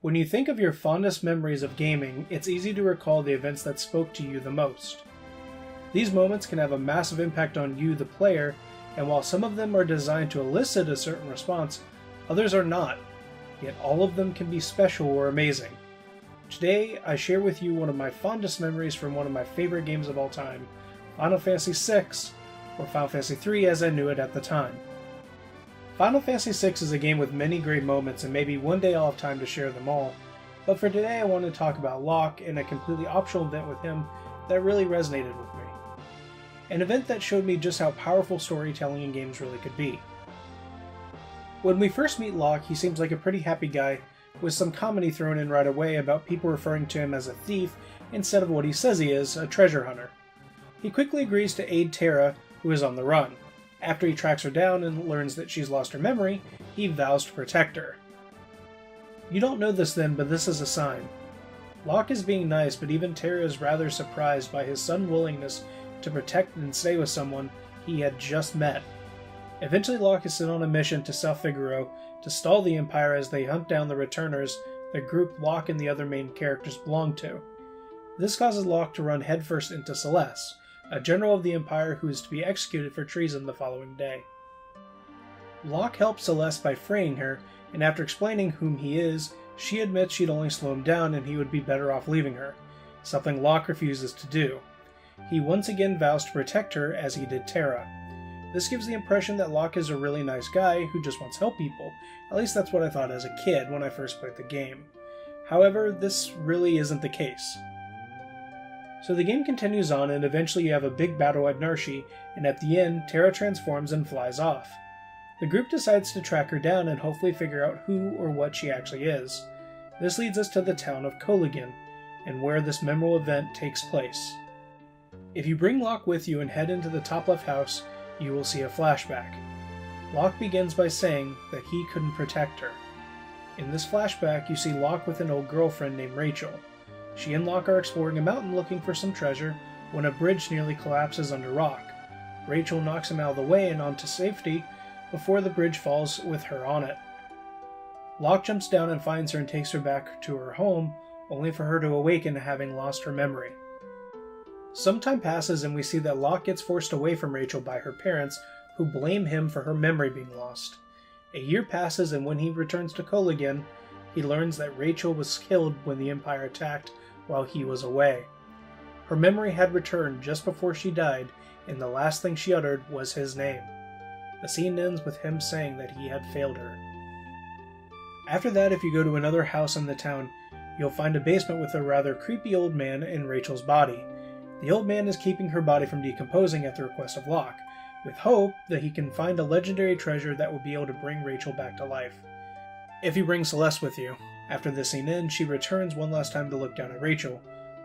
When you think of your fondest memories of gaming, it's easy to recall the events that spoke to you the most. These moments can have a massive impact on you, the player, and while some of them are designed to elicit a certain response, others are not, yet all of them can be special or amazing. Today, I share with you one of my fondest memories from one of my favorite games of all time, Final Fantasy VI, or Final Fantasy III as I knew it at the time. Final Fantasy VI is a game with many great moments, and maybe one day I'll have time to share them all, but for today I want to talk about Locke and a completely optional event with him that really resonated with me. An event that showed me just how powerful storytelling in games really could be. When we first meet Locke, he seems like a pretty happy guy, with some comedy thrown in right away about people referring to him as a thief instead of what he says he is, a treasure hunter. He quickly agrees to aid Terra, who is on the run. After he tracks her down and learns that she's lost her memory, he vows to protect her. You don't know this then, but this is a sign. Locke is being nice, but even Terra is rather surprised by his unwillingness to protect and stay with someone he had just met. Eventually Locke is sent on a mission to South Figaro to stall the Empire as they hunt down the Returners, the group Locke and the other main characters belong to. This causes Locke to run headfirst into Celeste, a general of the Empire who is to be executed for treason the following day. Locke helps Celeste by freeing her, and after explaining whom he is, she admits she'd only slow him down and he would be better off leaving her, something Locke refuses to do. He once again vows to protect her as he did Terra. This gives the impression that Locke is a really nice guy who just wants to help people. At least that's what I thought as a kid when I first played the game. However, this really isn't the case. So the game continues on, and eventually you have a big battle at Narshi, and at the end, Terra transforms and flies off. The group decides to track her down and hopefully figure out who or what she actually is. This leads us to the town of Kolaghan, and where this memorable event takes place. If you bring Locke with you and head into the top left house, you will see a flashback. Locke begins by saying that he couldn't protect her. In this flashback, you see Locke with an old girlfriend named Rachel. She and Locke are exploring a mountain looking for some treasure when a bridge nearly collapses under rock. Rachel knocks him out of the way and onto safety before the bridge falls with her on it. Locke jumps down and finds her and takes her back to her home, only for her to awaken having lost her memory. Some time passes and we see that Locke gets forced away from Rachel by her parents, who blame him for her memory being lost. A year passes, and when he returns to Kolaghan, he learns that Rachel was killed when the Empire attacked while he was away. Her memory had returned just before she died, and the last thing she uttered was his name. The scene ends with him saying that he had failed her. After that, if you go to another house in the town, you'll find a basement with a rather creepy old man in Rachel's body. The old man is keeping her body from decomposing at the request of Locke, with hope that he can find a legendary treasure that will be able to bring Rachel back to life. If you bring Celeste with you. After the scene ends, she returns one last time to look down at Rachel,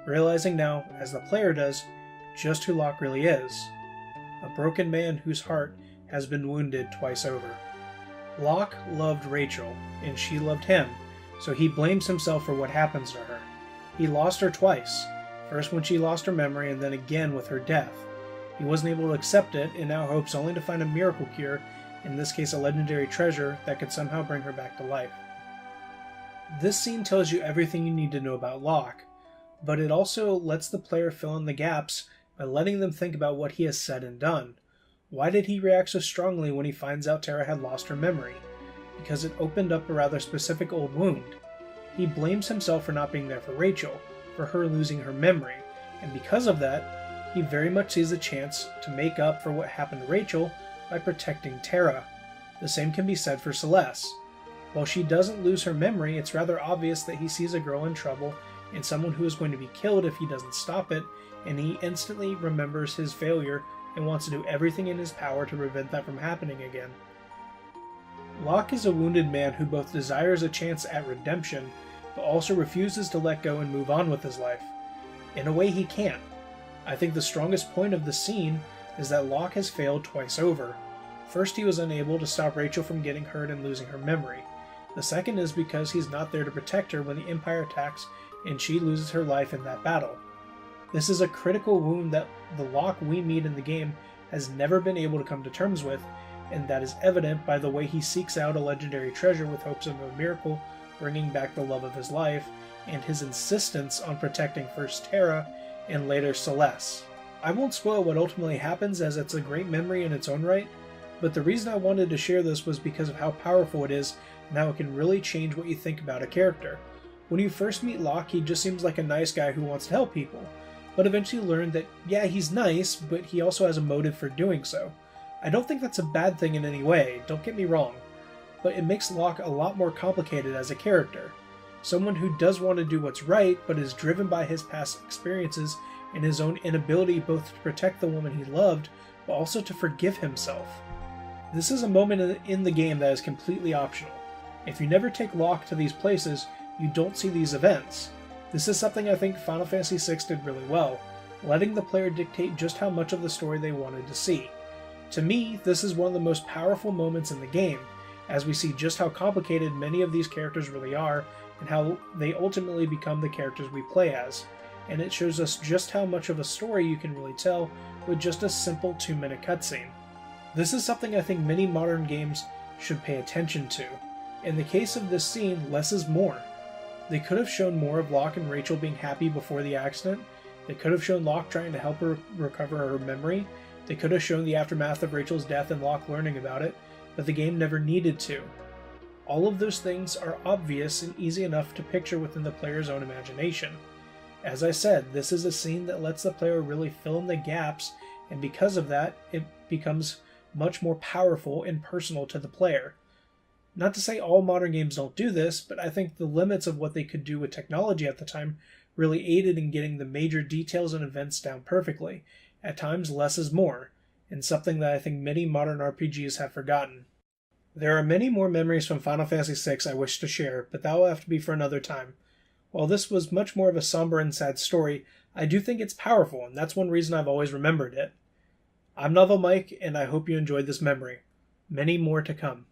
realizing now, as the player does, just who Locke really is. A broken man whose heart has been wounded twice over. Locke loved Rachel, and she loved him, so he blames himself for what happens to her. He lost her twice, first when she lost her memory and then again with her death. He wasn't able to accept it and now hopes only to find a miracle cure, in this case a legendary treasure that could somehow bring her back to life. This scene tells you everything you need to know about Locke, but it also lets the player fill in the gaps by letting them think about what he has said and done. Why did he react so strongly when he finds out Terra had lost her memory? Because it opened up a rather specific old wound. He blames himself for not being there for Rachel, for her losing her memory, and because of that, he very much sees a chance to make up for what happened to Rachel by protecting Terra. The same can be said for Celeste. While she doesn't lose her memory, it's rather obvious that he sees a girl in trouble and someone who is going to be killed if he doesn't stop it, and he instantly remembers his failure and wants to do everything in his power to prevent that from happening again. Locke is a wounded man who both desires a chance at redemption, but also refuses to let go and move on with his life. In a way, he can't. I think the strongest point of the scene is that Locke has failed twice over. First, he was unable to stop Rachel from getting hurt and losing her memory. The second is because he's not there to protect her when the Empire attacks and she loses her life in that battle. This is a critical wound that the Locke we meet in the game has never been able to come to terms with, and that is evident by the way he seeks out a legendary treasure with hopes of a miracle bringing back the love of his life, and his insistence on protecting first Terra and later Celeste. I won't spoil what ultimately happens, as it's a great memory in its own right, but the reason I wanted to share this was because of how powerful it is and how it can really change what you think about a character. When you first meet Locke, he just seems like a nice guy who wants to help people, but eventually you learn that, yeah, he's nice, but he also has a motive for doing so. I don't think that's a bad thing in any way, don't get me wrong, but it makes Locke a lot more complicated as a character. Someone who does want to do what's right, but is driven by his past experiences and his own inability both to protect the woman he loved, but also to forgive himself. This is a moment in the game that is completely optional. If you never take Locke to these places, you don't see these events. This is something I think Final Fantasy VI did really well, letting the player dictate just how much of the story they wanted to see. To me, this is one of the most powerful moments in the game, as we see just how complicated many of these characters really are, and how they ultimately become the characters we play as. And it shows us just how much of a story you can really tell with just a simple 2-minute cutscene. This is something I think many modern games should pay attention to. In the case of this scene, less is more. They could have shown more of Locke and Rachel being happy before the accident. They could have shown Locke trying to help her recover her memory. They could have shown the aftermath of Rachel's death and Locke learning about it, but the game never needed to. All of those things are obvious and easy enough to picture within the player's own imagination. As I said, this is a scene that lets the player really fill in the gaps, and because of that, it becomes much more powerful and personal to the player. Not to say all modern games don't do this, but I think the limits of what they could do with technology at the time really aided in getting the major details and events down perfectly. At times, less is more, and something that I think many modern RPGs have forgotten. There are many more memories from Final Fantasy VI I wish to share, but that will have to be for another time. While this was much more of a somber and sad story, I do think it's powerful, and that's one reason I've always remembered it. I'm Novel Mike, and I hope you enjoyed this memory. Many more to come.